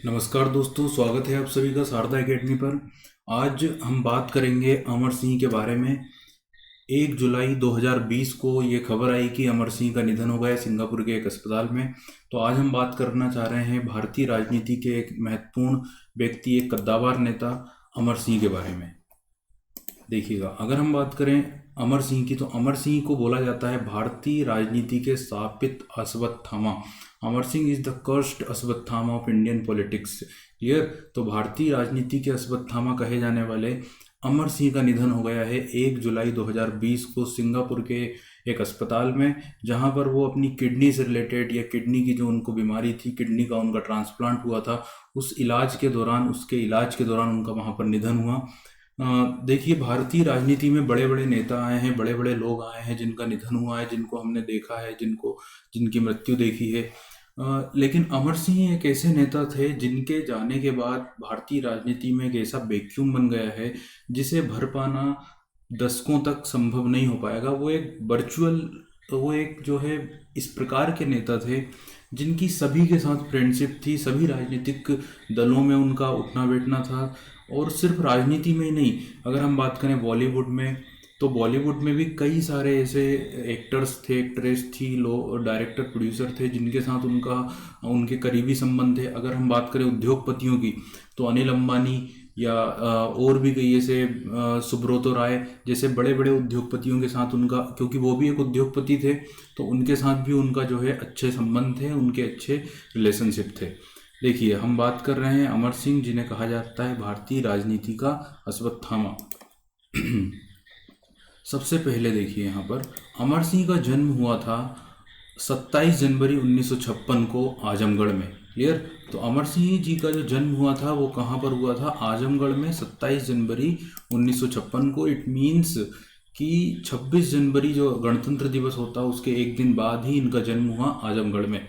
नमस्कार दोस्तों, स्वागत है आप सभी का शारदा एकेडमी पर। आज हम बात करेंगे अमर सिंह के बारे में। 1 जुलाई 2020 को ये खबर आई कि अमर सिंह का निधन हो गया सिंगापुर के एक अस्पताल में। तो आज हम बात करना चाह रहे हैं भारतीय राजनीति के एक महत्वपूर्ण व्यक्ति, एक कद्दावर नेता अमर सिंह के बारे में। देखिएगा, अगर हम बात करें अमर सिंह की, तो अमर सिंह को बोला जाता है भारतीय राजनीति के शापित अश्वत्थामा। Amar Singh is the cursed Ashwatthama of Indian politics. Clear. तो भारतीय राजनीति के अश्वत्थामा कहे जाने वाले अमर सिंह का निधन हो गया है 1 जुलाई 2020 को सिंगापुर के एक अस्पताल में, जहां पर वो अपनी किडनी से रिलेटेड या किडनी की जो उनको बीमारी थी, किडनी का उनका ट्रांसप्लांट हुआ था, उसके इलाज के दौरान उनका वहां पर निधन हुआ। देखिए, भारतीय राजनीति में बड़े बड़े नेता आए हैं, बड़े बड़े लोग आए हैं जिनका निधन हुआ है, जिनको हमने देखा है, जिनकी मृत्यु देखी है। लेकिन अमर सिंह एक ऐसे नेता थे जिनके जाने के बाद भारतीय राजनीति में एक ऐसा वैक्यूम बन गया है जिसे भर पाना दशकों तक संभव नहीं हो पाएगा। वो एक जो है इस प्रकार के नेता थे जिनकी सभी के साथ फ्रेंडशिप थी, सभी राजनीतिक दलों में उनका उठना बैठना था। और सिर्फ राजनीति में ही नहीं, अगर हम बात करें बॉलीवुड में, तो बॉलीवुड में भी कई सारे ऐसे एक्टर्स थे, एक्ट्रेस थी, लोग डायरेक्टर प्रोड्यूसर थे जिनके साथ उनके करीबी संबंध थे। अगर हम बात करें उद्योगपतियों की, तो अनिल अंबानी या और भी कई ऐसे सुब्रतो राय जैसे बड़े बड़े उद्योगपतियों के साथ उनका, क्योंकि वो भी एक उद्योगपति थे, तो उनके साथ भी उनका जो है अच्छे संबंध थे, उनके अच्छे रिलेशनशिप थे। देखिए, हम बात कर रहे हैं अमर सिंह, जिन्हें कहा जाता है भारतीय राजनीति का अश्वत्थामा। सबसे पहले देखिए, यहाँ पर अमर सिंह का जन्म हुआ था 27 जनवरी 1956 को आजमगढ़ में। क्लियर। तो अमर सिंह जी का जो जन्म हुआ था वो कहाँ पर हुआ था? आजमगढ़ में 27 जनवरी 1956 को। इट मीन्स कि 26 जनवरी जो गणतंत्र दिवस होता है उसके एक दिन बाद ही इनका जन्म हुआ आजमगढ़ में।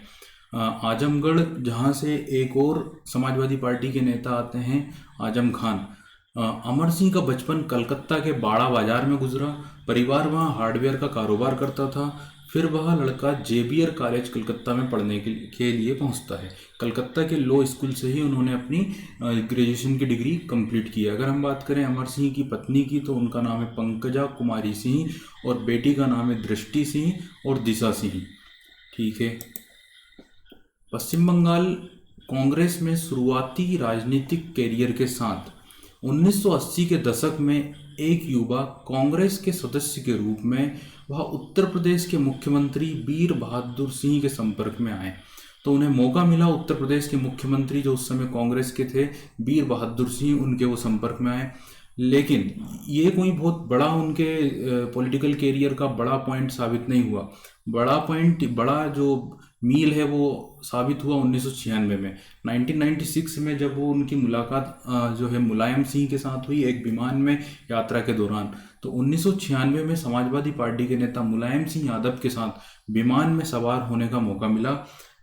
आजमगढ़, जहाँ से एक और समाजवादी पार्टी के नेता आते हैं, आजम खान। अमर सिंह का बचपन कलकत्ता के बाड़ा बाजार में गुजरा। परिवार वहाँ हार्डवेयर का कारोबार करता था। फिर वह लड़का जेवियर कॉलेज कलकत्ता में पढ़ने के लिए पहुंचता है। कलकत्ता के लॉ स्कूल से ही उन्होंने अपनी ग्रेजुएशन की डिग्री कंप्लीट की। अगर हम बात करें अमर सिंह की पत्नी की, तो उनका नाम है पंकजा कुमारी सिंह और बेटी का नाम है दृष्टि सिंह और दिशा सिंह। ठीक है। पश्चिम बंगाल कांग्रेस में शुरुआती राजनीतिक कैरियर के साथ 1980 के दशक में एक युवा कांग्रेस के सदस्य के रूप में वह उत्तर प्रदेश के मुख्यमंत्री वीर बहादुर सिंह के संपर्क में आए। तो उन्हें मौका मिला, उत्तर प्रदेश के मुख्यमंत्री जो उस समय कांग्रेस के थे, वीर बहादुर सिंह, उनके वो संपर्क में आए। लेकिन ये कोई बहुत बड़ा उनके पॉलिटिकल कैरियर का बड़ा पॉइंट साबित नहीं हुआ। बड़ा जो मील है वो साबित हुआ 1996 में। 1996 में जब वो उनकी मुलाकात जो है मुलायम सिंह के साथ हुई एक विमान में यात्रा के दौरान। तो 1996 में समाजवादी पार्टी के नेता मुलायम सिंह यादव के साथ विमान में सवार होने का मौका मिला,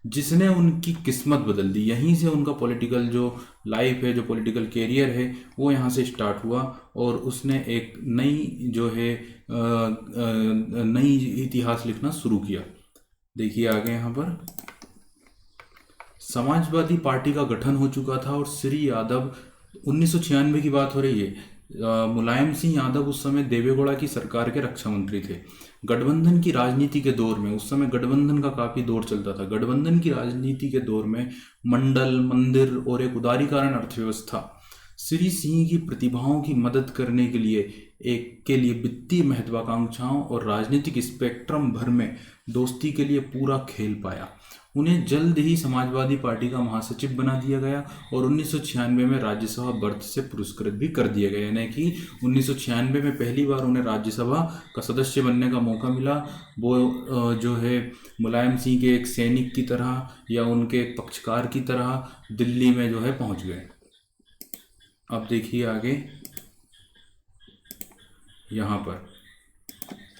जिसने उनकी किस्मत बदल दी। यहीं से उनका पॉलिटिकल जो लाइफ है, जो पॉलिटिकल कैरियर है, वो यहाँ से स्टार्ट हुआ और उसने एक नई इतिहास लिखना शुरू किया। देखिए आगे, यहाँ पर समाजवादी पार्टी का गठन हो चुका था और श्री यादव, 1996 की बात हो रही है। मुलायम सिंह यादव उस समय देवेगौड़ा की सरकार के रक्षा मंत्री थे। गठबंधन की राजनीति के दौर में, उस समय गठबंधन का काफी दौर चलता था। गठबंधन की राजनीति के दौर में मंडल, मंदिर और एक उदारीकरण अर्थव्यवस्था श्री सिंह की प्रतिभाओं की मदद करने के लिए वित्तीय महत्वाकांक्षाओं और राजनीतिक स्पेक्ट्रम भर में दोस्ती के लिए पूरा खेल पाया। उन्हें जल्द ही समाजवादी पार्टी का महासचिव बना दिया गया और 1996 में राज्यसभा बर्थ से पुरस्कृत भी कर दिया गया। यानी कि 1996 में पहली बार उन्हें राज्यसभा का सदस्य बनने का मौका मिला। वो जो है मुलायम सिंह के एक सैनिक की तरह या उनके एक पक्षकार की तरह दिल्ली में जो है पहुंच गए। अब देखिए आगे, यहाँ पर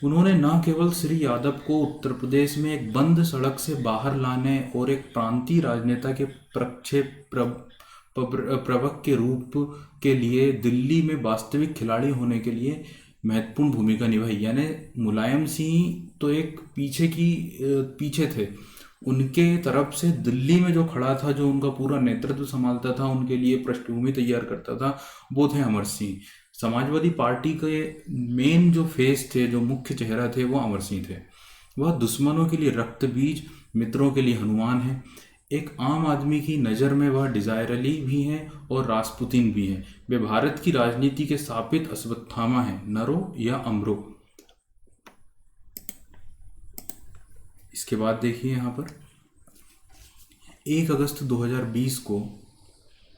उन्होंने न केवल श्री यादव को उत्तर प्रदेश में एक बंद सड़क से बाहर लाने और एक प्रांतीय राजनेता के प्रवक्ता के रूप के लिए दिल्ली में वास्तविक खिलाड़ी होने के लिए महत्वपूर्ण भूमिका निभाई। यानी मुलायम सिंह तो एक पीछे थे उनके तरफ से दिल्ली में जो खड़ा था, जो उनका पूरा नेतृत्व संभालता था, उनके लिए पृष्ठभूमि तैयार करता था, वो थे अमर सिंह। समाजवादी पार्टी के मेन जो फेस थे, जो मुख्य चेहरा थे, वो अमर सिंह थे। वह दुश्मनों के लिए रक्त बीज, मित्रों के लिए हनुमान है। एक आम आदमी की नज़र में वह डिजायर अली भी हैं और रासपुतीन भी हैं। वे भारत की राजनीति के स्थापित अश्वत्थामा हैं, नरो या अमरो। इसके बाद देखिए यहाँ पर 1 अगस्त 2020 को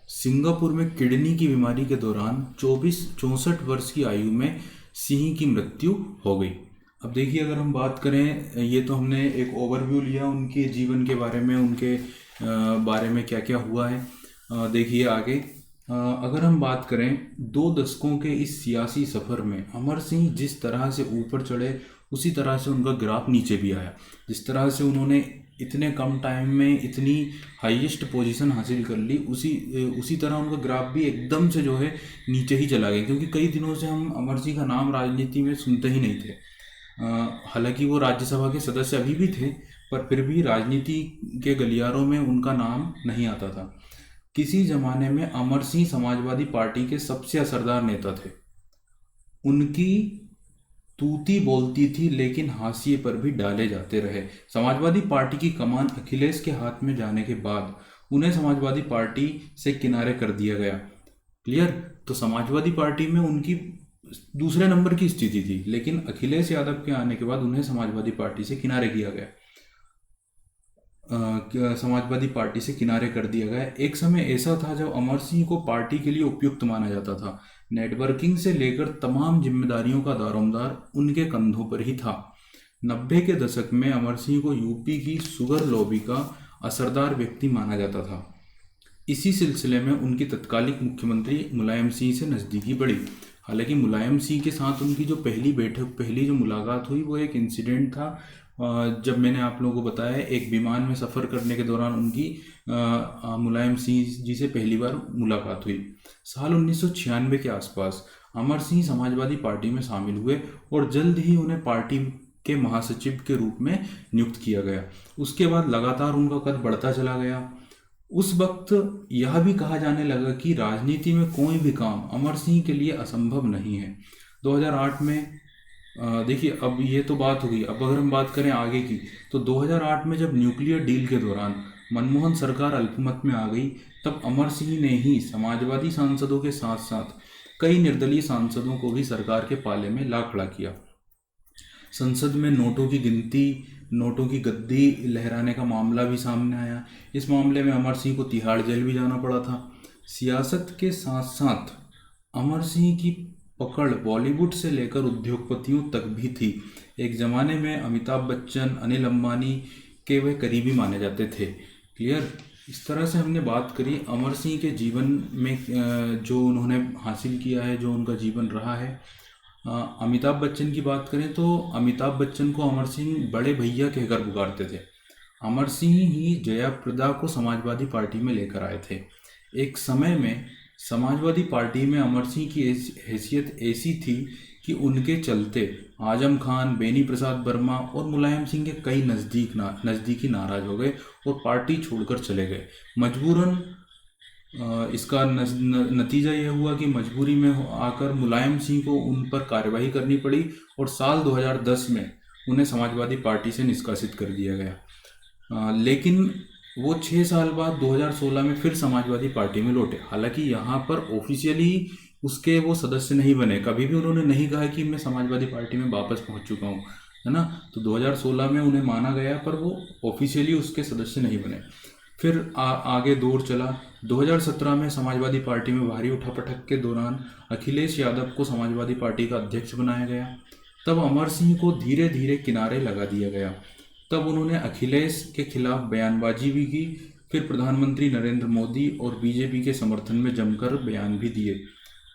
सिंगापुर में किडनी की बीमारी के दौरान 64 वर्ष की आयु में सिंह की मृत्यु हो गई। अब देखिए, अगर हम बात करें, ये तो हमने एक ओवरव्यू लिया उनके जीवन के बारे में, उनके बारे में क्या क्या हुआ है। देखिए आगे, अगर हम बात करें 2 दशकों के इस सियासी सफ़र में अमर सिंह जिस तरह से ऊपर चढ़े, उसी तरह से उनका ग्राफ नीचे भी आया। जिस तरह से उन्होंने इतने कम टाइम में इतनी हाईएस्ट पोजीशन हासिल कर ली, उसी तरह उनका ग्राफ भी एकदम से जो है नीचे ही चला गया। क्योंकि कई दिनों से हम अमर सिंह का नाम राजनीति में सुनते ही नहीं थे। हालांकि वो राज्यसभा के सदस्य अभी भी थे, पर फिर भी राजनीति के गलियारों में उनका नाम नहीं आता था। किसी जमाने में अमर सिंह समाजवादी पार्टी के सबसे असरदार नेता थे। उनकी तूती बोलती थी, लेकिन हाशिए पर भी डाले जाते रहे। समाजवादी पार्टी की कमान अखिलेश के हाथ में जाने के बाद उन्हें समाजवादी पार्टी से किनारे कर दिया गया। क्लियर? तो समाजवादी पार्टी में उनकी दूसरे नंबर की स्थिति थी, लेकिन अखिलेश यादव के आने के बाद उन्हें समाजवादी पार्टी से किनारे किया गया। समाजवादी पार्टी से किनारे कर दिया गया। एक समय ऐसा था जब अमर सिंह को पार्टी के लिए उपयुक्त माना जाता था। नेटवर्किंग से लेकर तमाम जिम्मेदारियों का दारोमदार उनके कंधों पर ही था। 90 के दशक में अमर सिंह को यूपी की शुगर लॉबी का असरदार व्यक्ति माना जाता था। इसी सिलसिले में उनकी तत्कालीन मुख्यमंत्री मुलायम सिंह से नज़दीकी बढ़ी। हालांकि मुलायम सिंह के साथ उनकी जो पहली जो मुलाकात हुई, वो एक इंसिडेंट था। जब मैंने आप लोगों को बताया, एक विमान में सफ़र करने के दौरान उनकी मुलायम सिंह जी से पहली बार मुलाकात हुई। साल 1996 के आसपास अमर सिंह समाजवादी पार्टी में शामिल हुए और जल्द ही उन्हें पार्टी के महासचिव के रूप में नियुक्त किया गया। उसके बाद लगातार उनका कद बढ़ता चला गया। उस वक्त यह भी कहा जाने लगा कि राजनीति में कोई भी काम अमर सिंह के लिए असंभव नहीं है। 2008 में देखिए, अब ये तो बात हो गई। अब अगर हम बात करें आगे की, तो 2008 में जब न्यूक्लियर डील के दौरान मनमोहन सरकार अल्पमत में आ गई, तब अमर सिंह ने ही समाजवादी सांसदों के साथ साथ कई निर्दलीय सांसदों को भी सरकार के पाले में ला खड़ा किया। संसद में नोटों की गिनती, नोटों की गद्दी लहराने का मामला भी सामने आया। इस मामले में अमर सिंह को तिहाड़ जेल भी जाना पड़ा था। सियासत के साथ साथ अमर सिंह की पकड़ बॉलीवुड से लेकर उद्योगपतियों तक भी थी। एक ज़माने में अमिताभ बच्चन, अनिल अंबानी के वे करीबी माने जाते थे। क्लियर? इस तरह से हमने बात करी अमर सिंह के जीवन में, जो उन्होंने हासिल किया है, जो उनका जीवन रहा है। अमिताभ बच्चन की बात करें तो अमिताभ बच्चन को अमर सिंह बड़े भैया कहकर पुकारते थे। अमर सिंह ही जयाप्रदा को समाजवादी पार्टी में लेकर आए थे। एक समय में समाजवादी पार्टी में अमर सिंह की हैसियत ऐसी थी कि उनके चलते आजम खान, बेनी प्रसाद वर्मा और मुलायम सिंह के कई नज़दीकी नाराज हो गए और पार्टी छोड़कर चले गए। मजबूरन इसका नतीजा यह हुआ कि मजबूरी में आकर मुलायम सिंह को उन पर कार्रवाई करनी पड़ी और साल 2010 में उन्हें समाजवादी पार्टी से निष्कासित कर दिया गया। लेकिन वो 6 साल बाद 2016 में फिर समाजवादी पार्टी में लौटे। हालांकि यहाँ पर ऑफिशियली उसके वो सदस्य नहीं बने। कभी भी उन्होंने नहीं कहा कि मैं समाजवादी पार्टी में वापस पहुँच चुका हूँ, है ना। तो 2016 में उन्हें माना गया, पर वो ऑफिशियली उसके सदस्य नहीं बने। फिर आगे दौर चला। 2017 में समाजवादी पार्टी में भारी उठापटक के दौरान अखिलेश यादव को समाजवादी पार्टी का अध्यक्ष बनाया गया। तब अमर सिंह को धीरे धीरे किनारे लगा दिया गया। तब उन्होंने अखिलेश के खिलाफ बयानबाजी भी की। फिर प्रधानमंत्री नरेंद्र मोदी और बीजेपी के समर्थन में जमकर बयान भी दिए।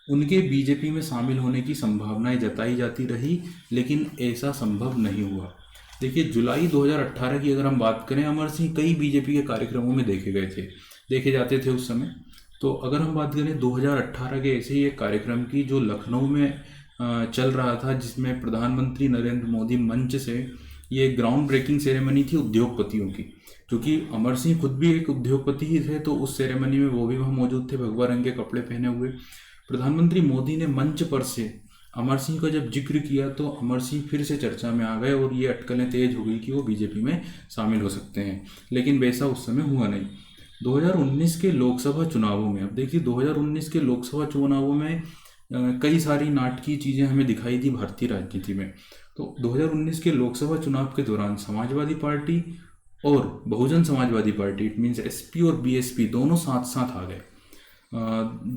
उनके बीजेपी में शामिल होने की संभावनाएं जताई जाती रही, लेकिन ऐसा संभव नहीं हुआ। देखिए, जुलाई 2018 की अगर हम बात करें, अमर सिंह कई बीजेपी के कार्यक्रमों में देखे जाते थे उस समय। तो अगर हम बात करें 2018 के ऐसे ही एक कार्यक्रम की जो लखनऊ में चल रहा था, जिसमें प्रधानमंत्री नरेंद्र मोदी मंच से ये एक ग्राउंड ब्रेकिंग सेरेमनी थी उद्योगपतियों की, क्योंकि अमर सिंह खुद भी एक उद्योगपति ही थे, तो उस सेरेमनी में वो भी वहाँ मौजूद थे भगवा रंग के कपड़े पहने हुए। प्रधानमंत्री मोदी ने मंच पर से अमर सिंह का जब जिक्र किया तो अमर सिंह फिर से चर्चा में आ गए और ये अटकलें तेज हो गई कि वो बीजेपी में शामिल हो सकते हैं, लेकिन वैसा उस समय हुआ नहीं। 2019 के लोकसभा चुनावों में, अब देखिए 2019 के लोकसभा चुनावों में कई सारी नाटकीय चीज़ें हमें दिखाई दी भारतीय राजनीति में। तो 2019 के लोकसभा चुनाव के दौरान समाजवादी पार्टी और Bahujan Samajwadi Party, it means SP और बीएसपी, दोनों साथ साथ आ गए।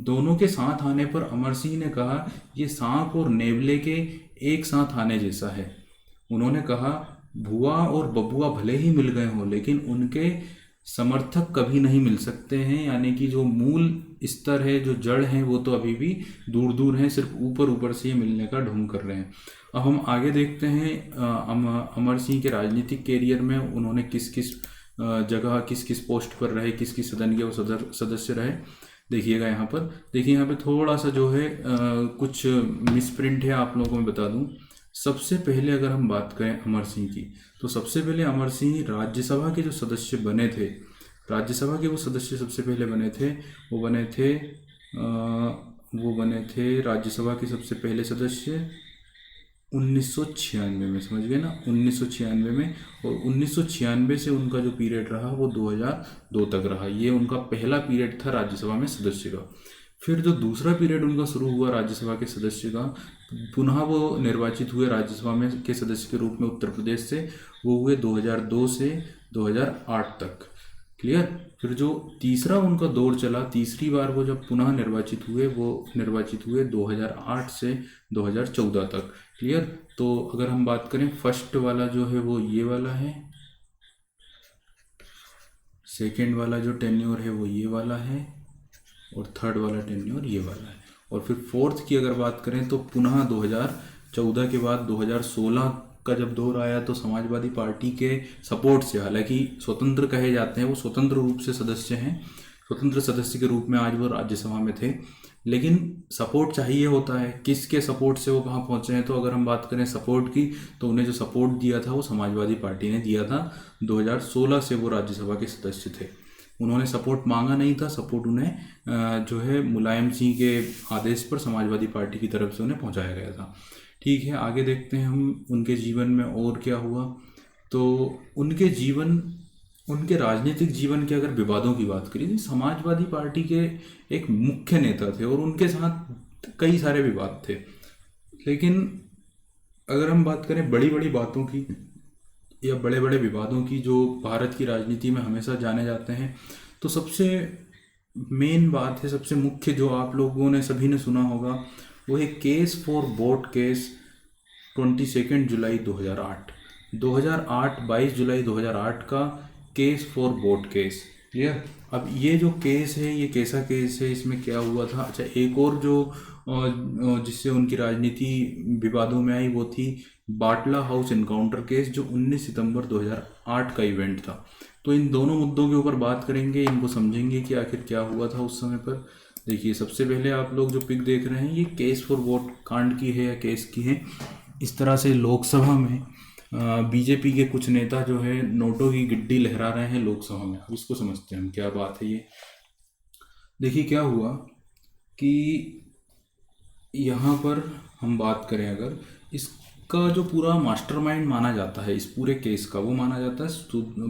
दोनों के साथ आने पर अमर सिंह ने कहा ये सांप और नेवले के एक साथ आने जैसा है। उन्होंने कहा भुआ और बबुआ भले ही मिल गए हों, लेकिन उनके समर्थक कभी नहीं मिल सकते हैं, यानी कि जो मूल स्तर है, जो जड़ है, वो तो अभी भी दूर दूर हैं, सिर्फ ऊपर ऊपर से ये मिलने का ढोंग कर रहे हैं। अब हम आगे देखते हैं अमर सिंह के राजनीतिक कैरियर में उन्होंने किस किस जगह, किस किस पोस्ट पर रहे, किस किस सदन के वो सदस्य रहे। देखिएगा यहाँ पर, देखिए यहाँ पे थोड़ा सा जो है कुछ मिसप्रिंट है, आप लोगों को मैं बता दूँ। सबसे पहले अगर हम बात करें अमर सिंह की, तो सबसे पहले अमर सिंह राज्यसभा के जो सदस्य बने थे, राज्यसभा के वो सदस्य सबसे पहले बने थे, वो बने थे राज्यसभा के सबसे पहले सदस्य 1996 में, समझ गए ना, 1996 में। और 1996 से उनका जो पीरियड रहा वो 2002 तक रहा। ये उनका पहला पीरियड था राज्यसभा में सदस्य का। फिर जो दूसरा पीरियड उनका शुरू हुआ राज्यसभा के सदस्य का, पुनः वो निर्वाचित हुए राज्यसभा में के सदस्य के रूप में उत्तर प्रदेश से, वो हुए 2002 से 2008 तक। क्लियर। फिर जो तीसरा उनका दौर चला, तीसरी बार वो जब पुनः निर्वाचित हुए, वो निर्वाचित हुए 2008 से 2014 तक। क्लियर। तो अगर हम बात करें, फर्स्ट वाला जो है वो ये वाला है, सेकेंड वाला जो टेन्योर है वो ये वाला है, और थर्ड वाला टेन्योर ये वाला है। और फिर फोर्थ की अगर बात करें तो पुनः 2014 के बाद 2016 का जब दौर आया तो समाजवादी पार्टी के सपोर्ट से, हालांकि स्वतंत्र कहे जाते हैं, वो स्वतंत्र रूप से सदस्य हैं, स्वतंत्र सदस्य के रूप में आज वो राज्यसभा में थे, लेकिन सपोर्ट चाहिए होता है। किसके सपोर्ट से वो कहाँ पहुँचे हैं? तो अगर हम बात करें सपोर्ट की, तो उन्हें जो सपोर्ट दिया था वो समाजवादी पार्टी ने दिया था। 2016 से वो राज्यसभा के सदस्य थे। उन्होंने सपोर्ट मांगा नहीं था, सपोर्ट उन्हें जो है मुलायम सिंह के आदेश पर समाजवादी पार्टी की तरफ से उन्हें पहुंचाया गया था। ठीक है, आगे देखते हैं हम उनके जीवन में और क्या हुआ। तो उनके राजनीतिक जीवन के अगर विवादों की बात करें, समाजवादी पार्टी के एक मुख्य नेता थे और उनके साथ कई सारे विवाद थे। लेकिन अगर हम बात करें बड़ी बड़ी बातों की या बड़े बड़े विवादों की जो भारत की राजनीति में हमेशा जाने जाते हैं, तो सबसे मेन बात है, सबसे मुख्य जो आप लोगों ने सभी ने सुना होगा, वो है केस फॉर वोट केस 22 जुलाई 2008। 22 जुलाई 2008 का case for vote case. Clear. अब ये जो केस है, ये कैसा केस है, इसमें क्या हुआ था? अच्छा, एक और जो जिससे उनकी राजनीति विवादों में आई वो थी बाटला हाउस एनकाउंटर केस, जो 19 सितंबर 2008 का इवेंट था। तो इन दोनों मुद्दों के ऊपर बात करेंगे, इनको समझेंगे कि आखिर क्या हुआ था उस समय पर। देखिए, सबसे पहले आप लोग जो पिक देख रहे हैं, ये केस फॉर वोट कांड की है या केस की है। इस तरह से लोकसभा में बीजेपी के कुछ नेता जो है नोटों की गिड्डी लहरा रहे हैं लोकसभा में। अब इसको समझते हैं हम, क्या बात है ये। देखिए क्या हुआ कि यहाँ पर हम बात करें, अगर इसका जो पूरा मास्टरमाइंड माना जाता है इस पूरे केस का, वो माना जाता है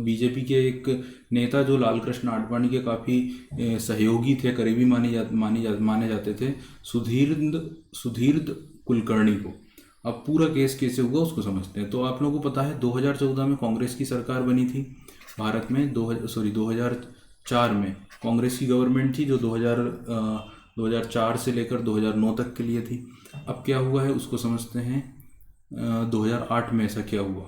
बीजेपी के एक नेता जो लाल कृष्ण आडवाणी के काफ़ी सहयोगी थे, करीबी माने जाते थे, सुधीर कुलकर्णी को। अब पूरा केस कैसे हुआ उसको समझते हैं। तो आप लोगों को पता है 2014 में कांग्रेस की सरकार बनी थी भारत में। 2004 में कांग्रेस की गवर्नमेंट थी, जो 2004 से लेकर 2009 तक के लिए थी। अब क्या हुआ है उसको समझते हैं। 2008 में ऐसा क्या हुआ,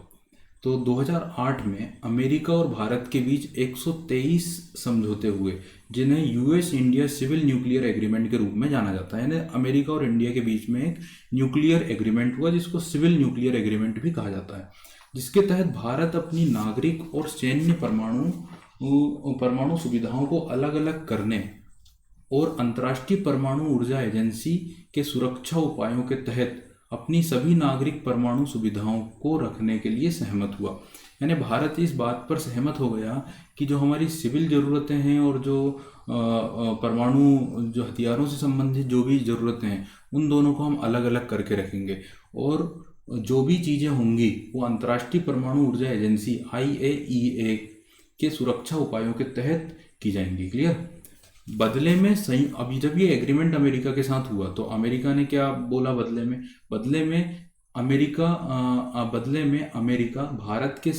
तो 2008 में अमेरिका और भारत के बीच 123 समझौते हुए, जिन्हें US India civil nuclear agreement के रूप में जाना जाता है। यानी अमेरिका और इंडिया के बीच में एक न्यूक्लियर एग्रीमेंट हुआ, जिसको सिविल न्यूक्लियर एग्रीमेंट भी कहा जाता है, जिसके तहत भारत अपनी नागरिक और सैन्य परमाणु सुविधाओं को अलग अलग करने और अंतर्राष्ट्रीय परमाणु ऊर्जा एजेंसी के सुरक्षा उपायों के तहत अपनी सभी नागरिक परमाणु सुविधाओं को रखने के लिए सहमत हुआ। यानी भारत इस बात पर सहमत हो गया कि जो हमारी सिविल ज़रूरतें हैं और जो परमाणु जो हथियारों से संबंधित जो भी ज़रूरतें हैं उन दोनों को हम अलग अलग करके रखेंगे, और जो भी चीज़ें होंगी वो अंतर्राष्ट्रीय परमाणु ऊर्जा एजेंसी IAEA के सुरक्षा उपायों के तहत की जाएंगी। क्लियर। बदले में सही, अभी जब ये एग्रीमेंट अमेरिका के साथ हुआ तो अमेरिका ने क्या बोला बदले में अमेरिका भारत के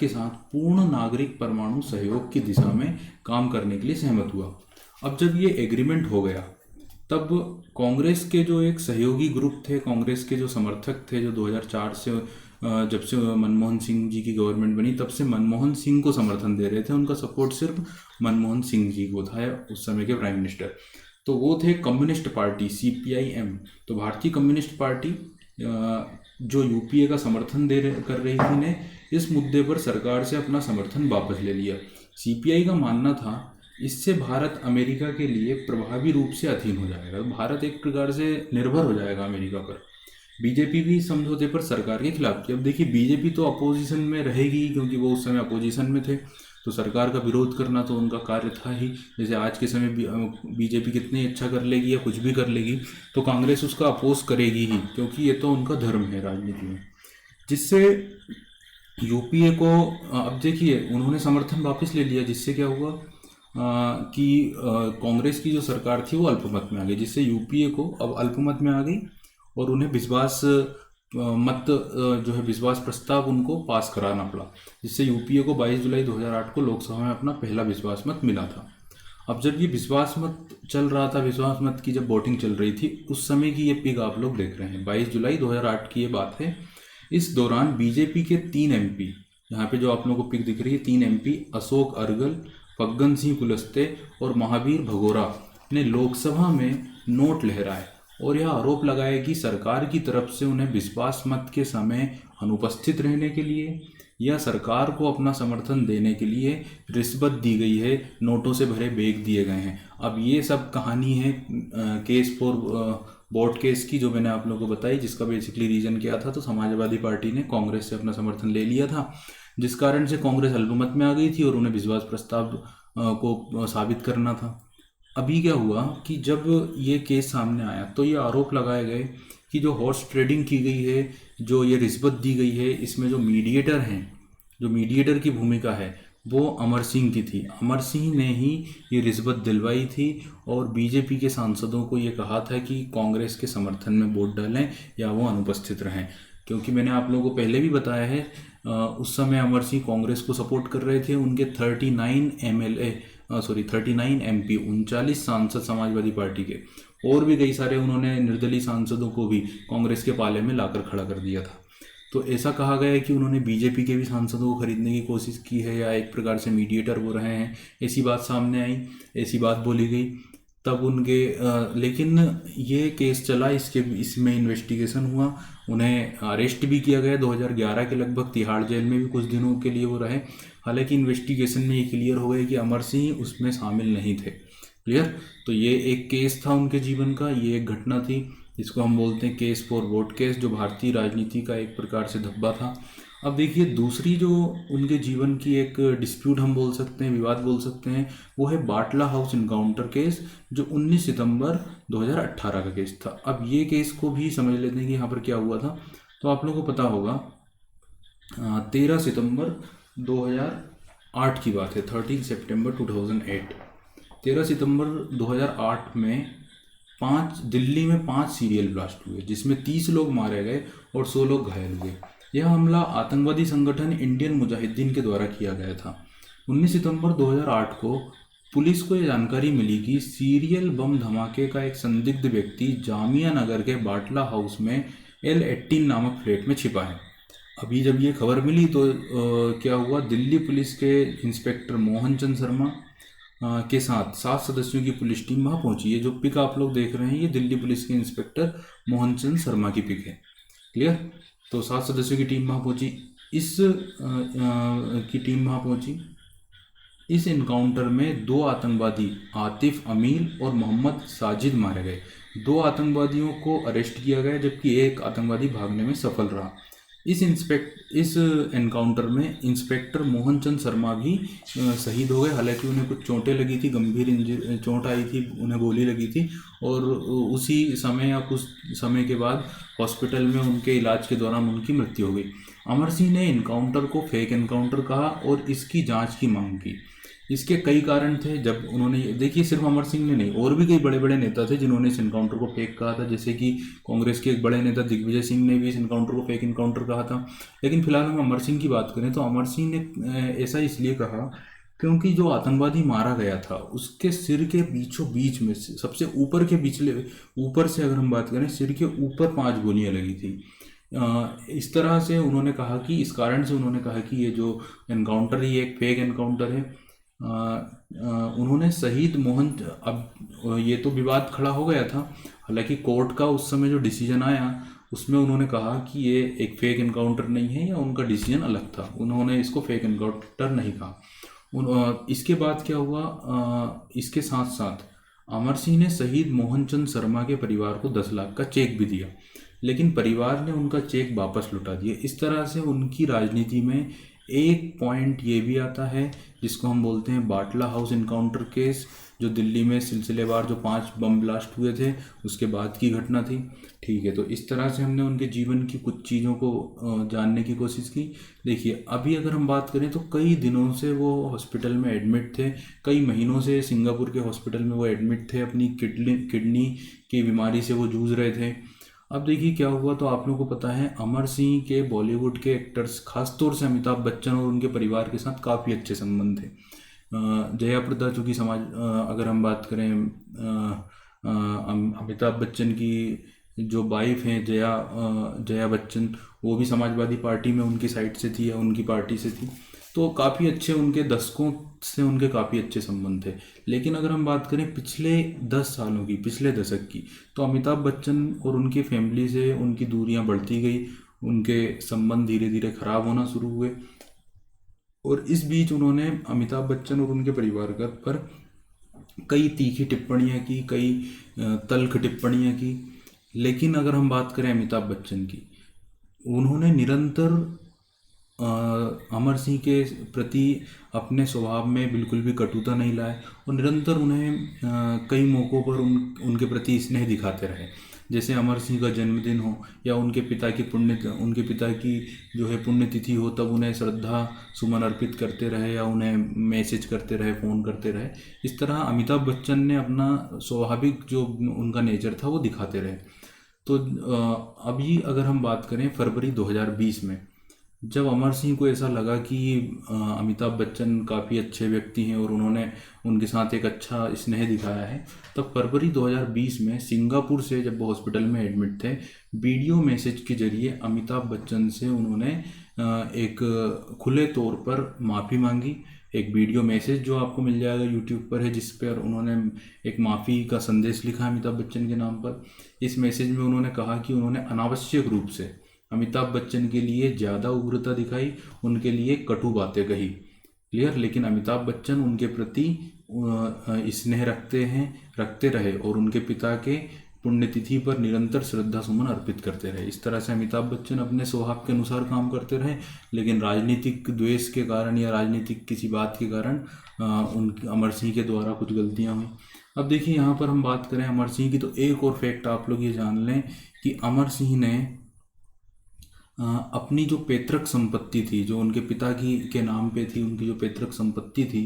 साथ पूर्ण नागरिक परमाणु सहयोग की दिशा में काम करने के लिए सहमत हुआ। अब जब ये एग्रीमेंट हो गया तब कांग्रेस के जो एक सहयोगी ग्रुप थे, कांग्रेस के जो समर्थक थे, जो 2004 से जब से मनमोहन सिंह जी की गवर्नमेंट बनी तब से मनमोहन सिंह को समर्थन दे रहे थे, उनका सपोर्ट सिर्फ मनमोहन सिंह जी को था, उस समय के प्राइम मिनिस्टर। तो वो थे कम्युनिस्ट पार्टी CPIM। तो भारतीय कम्युनिस्ट पार्टी जो UPA का समर्थन कर रही थी ने इस मुद्दे पर सरकार से अपना समर्थन वापस ले लिया। CPI का मानना था इससे भारत अमेरिका के लिए प्रभावी रूप से अधीन हो जाएगा, भारत एक प्रकार से निर्भर हो जाएगा अमेरिका पर। बीजेपी भी समझौते पर सरकार के खिलाफ थी। अब देखिए बीजेपी तो अपोजिशन में रहेगी क्योंकि वो उस समय अपोजिशन में थे, तो सरकार का विरोध करना तो उनका कार्य था ही। जैसे आज के समय बीजेपी कितनी अच्छा कर लेगी या कुछ भी कर लेगी तो कांग्रेस उसका अपोज करेगी ही, क्योंकि ये तो उनका धर्म है राजनीति में। जिससे UPA को अब देखिए उन्होंने समर्थन वापस ले लिया, जिससे क्या हुआ कि कांग्रेस की जो सरकार थी वो अल्पमत में आ गई, जिससे UPA को अब अल्पमत में आ गई और उन्हें विश्वास जो है विश्वास प्रस्ताव उनको पास कराना पड़ा, जिससे UPA को 22 जुलाई 2008 को लोकसभा में अपना पहला विश्वास मत मिला था। अब जब ये विश्वास मत चल रहा था, विश्वास मत की जब वोटिंग चल रही थी उस समय की ये पिक आप लोग देख रहे हैं, 22 जुलाई 2008 की ये बात है। इस दौरान बीजेपी के 3 MP, यहाँ पे जो आप लोगों को पिक दिख रही है, 3 MP अशोक अर्गल, फग्गन सिंह कुलस्ते और महावीर भगोरा ने लोकसभा में नोट लहराए और यह आरोप लगाया कि सरकार की तरफ से उन्हें विश्वास मत के समय अनुपस्थित रहने के लिए या सरकार को अपना समर्थन देने के लिए रिश्वत दी गई है, नोटों से भरे बैग दिए गए हैं। अब ये सब कहानी है केस फॉर वोट केस की, जो मैंने आप लोगों को बताई, जिसका बेसिकली रीजन क्या था, तो समाजवादी पार्टी ने कांग्रेस से अपना समर्थन ले लिया था, जिस कारण से कांग्रेस अल्पमत में आ गई थी और उन्हें विश्वास प्रस्ताव को साबित करना था। अभी क्या हुआ कि जब ये केस सामने आया तो ये आरोप लगाए गए कि जो हॉर्स ट्रेडिंग की गई है, जो ये रिश्वत दी गई है, इसमें जो मीडिएटर हैं, जो मीडिएटर की भूमिका है वो अमर सिंह की थी। अमर सिंह ने ही ये रिश्वत दिलवाई थी और बीजेपी के सांसदों को ये कहा था कि कांग्रेस के समर्थन में वोट डालें या वो अनुपस्थित रहें, क्योंकि मैंने आप लोगों को पहले भी बताया है उस समय अमर सिंह कांग्रेस को सपोर्ट कर रहे थे। उनके 39 MP 39 सांसद समाजवादी पार्टी के, और भी कई सारे उन्होंने निर्दलीय सांसदों को भी कांग्रेस के पाले में लाकर खड़ा कर दिया था। तो ऐसा कहा गया है कि उन्होंने बीजेपी के भी सांसदों को खरीदने की कोशिश की है या एक प्रकार से मीडिएटर वो रहे हैं, ऐसी बात सामने आई, ऐसी बात बोली गई। तब उनके लेकिन ये केस चला, इसमें इन्वेस्टिगेशन हुआ, उन्हें अरेस्ट भी किया गया 2011 के लगभग, तिहाड़ जेल में भी कुछ दिनों के लिए वो रहे। हालांकि इन्वेस्टिगेशन में ये क्लियर हो गया कि अमर सिंह उसमें शामिल नहीं थे। क्लियर। तो ये एक केस था उनके जीवन का, ये एक घटना थी जिसको हम बोलते हैं केस फॉर वोट केस, जो भारतीय राजनीति का एक प्रकार से धब्बा था। अब देखिए दूसरी जो उनके जीवन की एक डिस्प्यूट हम बोल सकते हैं, विवाद बोल सकते हैं, वो है बाटला हाउस इनकाउंटर केस, जो 19 सितंबर 2018 का केस था। अब ये केस को भी समझ लेते हैं कि यहाँ पर क्या हुआ था। तो आप लोगों को पता होगा 13 सितंबर 2008 की बात है, 13 सितंबर 2008। 13 सितंबर 2008 में दिल्ली में 5 सीरियल ब्लास्ट हुए, जिसमें 30 लोग मारे गए और 100 लोग घायल हुए। यह हमला आतंकवादी संगठन इंडियन मुजाहिदीन के द्वारा किया गया था। 19 सितंबर 2008 को पुलिस को यह जानकारी मिली कि सीरियल बम धमाके का एक संदिग्ध व्यक्ति जामिया नगर के बाटला हाउस में L18 नामक फ्लैट में छिपा है। अभी जब ये खबर मिली तो क्या हुआ, दिल्ली पुलिस के इंस्पेक्टर मोहन चंद शर्मा के साथ 7 सदस्यों की पुलिस टीम वहाँ पहुंची है। जो पिक आप लोग देख रहे हैं ये दिल्ली पुलिस के इंस्पेक्टर मोहन चंद शर्मा की पिक है। क्लियर। तो 7 सदस्यों की टीम वहाँ पहुंची, इस इनकाउंटर में 2 आतंकवादी आतिफ अमील और मोहम्मद साजिद मारे गए। 2 आतंकवादियों को अरेस्ट किया गया जबकि एक आतंकवादी भागने में सफल रहा। इस एनकाउंटर में इंस्पेक्टर मोहनचंद शर्मा भी शहीद हो गए। हालांकि उन्हें कुछ चोटें लगी थी, गंभीर चोट आई थी, उन्हें गोली लगी थी और उसी समय या कुछ समय के बाद हॉस्पिटल में उनके इलाज के दौरान उनकी मृत्यु हो गई। अमर सिंह ने इनकाउंटर को फेक एनकाउंटर कहा और इसकी जांच की मांग की। इसके कई कारण थे। जब उन्होंने, देखिए सिर्फ अमर सिंह ने नहीं, और भी कई बड़े बड़े नेता थे जिन्होंने इस इनकाउंटर को फेक कहा था। जैसे कि कांग्रेस के एक बड़े नेता दिग्विजय सिंह ने भी इस इनकाउंटर को फेक इनकाउंटर कहा था। लेकिन फिलहाल हम अमर सिंह की बात करें तो अमर सिंह ने ऐसा इसलिए कहा क्योंकि जो आतंकवादी मारा गया था उसके सिर के बीचों बीच में से सबसे ऊपर के ऊपर से अगर हम बात करें, सिर के ऊपर 5 गोलियां लगी थी। इस तरह से उन्होंने कहा कि, इस कारण से उन्होंने कहा कि ये जो एनकाउंटर है ये एक फेक एनकाउंटर है। उन्होंने शहीद मोहन, अब ये तो विवाद खड़ा हो गया था। हालांकि कोर्ट का उस समय जो डिसीजन आया उसमें उन्होंने कहा कि ये एक फेक एनकाउंटर नहीं है, या उनका डिसीजन अलग था, उन्होंने इसको फेक एनकाउंटर नहीं कहा। इसके बाद क्या हुआ, इसके साथ साथ अमर सिंह ने शहीद मोहनचंद शर्मा के परिवार को 10 लाख का चेक भी दिया, लेकिन परिवार ने उनका चेक वापस लौटा दिया। इस तरह से उनकी राजनीति में एक पॉइंट ये भी आता है जिसको हम बोलते हैं बाटला हाउस इनकाउंटर केस, जो दिल्ली में सिलसिलेवार जो 5 बम ब्लास्ट हुए थे उसके बाद की घटना थी। ठीक है, तो इस तरह से हमने उनके जीवन की कुछ चीज़ों को जानने की कोशिश की। देखिए अभी अगर हम बात करें तो कई दिनों से वो हॉस्पिटल में एडमिट थे, कई महीनों से सिंगापुर के हॉस्पिटल में वो एडमिट थे, अपनी किडनी की बीमारी से वो जूझ रहे थे। अब देखिए क्या हुआ, तो आप लोगों को पता है अमर सिंह के बॉलीवुड के एक्टर्स, खासतौर से अमिताभ बच्चन और उनके परिवार के साथ काफ़ी अच्छे संबंध थे। जया प्रदा, चूँकि अगर हम बात करें अमिताभ बच्चन की जो वाइफ हैं जया बच्चन, वो भी समाजवादी पार्टी में उनकी साइड से थी या उनकी पार्टी से थी, तो काफ़ी अच्छे उनके दशकों से उनके काफ़ी अच्छे संबंध थे। लेकिन अगर हम बात करें पिछले 10 सालों की, पिछले दशक की, तो अमिताभ बच्चन और उनकी फैमिली से उनकी दूरियां बढ़ती गई, उनके संबंध धीरे धीरे खराब होना शुरू हुए। और इस बीच उन्होंने, अमिताभ बच्चन और उनके परिवार पर कई तीखी टिप्पणियां की, कई तल्ख टिप्पणियां की। लेकिन अगर हम बात करें अमिताभ बच्चन की, उन्होंने निरंतर अमर सिंह के प्रति अपने स्वभाव में बिल्कुल भी कटुता नहीं लाए और निरंतर उन्हें कई मौक़ों पर उनके प्रति स्नेह दिखाते रहे। जैसे अमर सिंह का जन्मदिन हो या उनके पिता की जो है पुण्यतिथि हो, तब उन्हें श्रद्धा सुमन अर्पित करते रहे या उन्हें मैसेज करते रहे, फ़ोन करते रहे। इस तरह अमिताभ बच्चन ने अपना स्वाभाविक जो उनका नेचर था वो दिखाते रहे। तो अभी अगर हम बात करें फरवरी 2020 में, जब अमर सिंह को ऐसा लगा कि अमिताभ बच्चन काफ़ी अच्छे व्यक्ति हैं और उन्होंने उनके साथ एक अच्छा स्नेह दिखाया है, तब फरवरी 2020 में सिंगापुर से जब वो हॉस्पिटल में एडमिट थे, वीडियो मैसेज के जरिए अमिताभ बच्चन से उन्होंने एक खुले तौर पर माफ़ी मांगी। एक वीडियो मैसेज जो आपको मिल जाएगा यूट्यूब पर है, जिस पर उन्होंने एक माफ़ी का संदेश लिखा है अमिताभ बच्चन के नाम पर। इस मैसेज में उन्होंने कहा कि उन्होंने अनावश्यक रूप से अमिताभ बच्चन के लिए ज़्यादा उग्रता दिखाई, उनके लिए कटु बातें कही। क्लियर। लेकिन अमिताभ बच्चन उनके प्रति स्नेह रखते रहे और उनके पिता के पुण्यतिथि पर निरंतर श्रद्धा सुमन अर्पित करते रहे। इस तरह से अमिताभ बच्चन अपने स्वभाव के अनुसार काम करते रहे, लेकिन राजनीतिक द्वेष के कारण या राजनीतिक किसी बात के कारण अमर सिंह के द्वारा कुछ गलतियां हुई। अब देखिए यहाँ पर हम बात करें अमर सिंह की, तो एक और फैक्ट आप लोग ये जान लें कि अमर सिंह ने अपनी जो पैतृक संपत्ति थी, जो उनके पिता के नाम पे थी, उनकी जो पैतृक संपत्ति थी,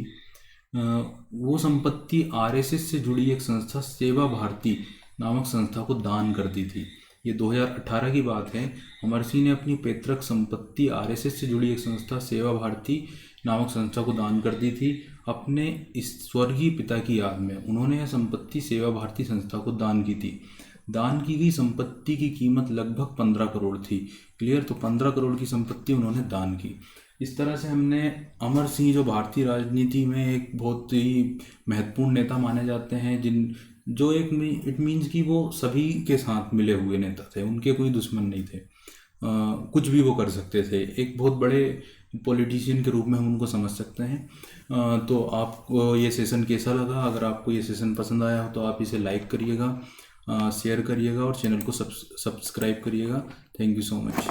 वो संपत्ति आरएसएस से जुड़ी एक संस्था सेवा भारती नामक संस्था को दान कर दी थी। ये 2018 की बात है। अमर सिंह ने अपनी पैतृक संपत्ति आरएसएस से जुड़ी एक संस्था सेवा भारती नामक संस्था को दान कर दी थी अपने इस स्वर्गीय पिता की याद में। उन्होंने यह संपत्ति सेवा भारती संस्था को दान की थी। दान की गई संपत्ति की कीमत लगभग 15 करोड़ थी। क्लियर। तो 15 करोड़ की संपत्ति उन्होंने दान की। इस तरह से हमने अमर सिंह, जो भारतीय राजनीति में एक बहुत ही महत्वपूर्ण नेता माने जाते हैं, इट मीन्स कि वो सभी के साथ मिले हुए नेता थे, उनके कोई दुश्मन नहीं थे, कुछ भी वो कर सकते थे। एक बहुत बड़े पॉलिटिशियन के रूप में हम उनको समझ सकते हैं। तो आपको ये सेशन कैसा लगा? अगर आपको ये सेशन पसंद आया हो तो आप इसे लाइक करिएगा, शेयर करिएगा और चैनल को सब्सक्राइब करिएगा। Thank you so much.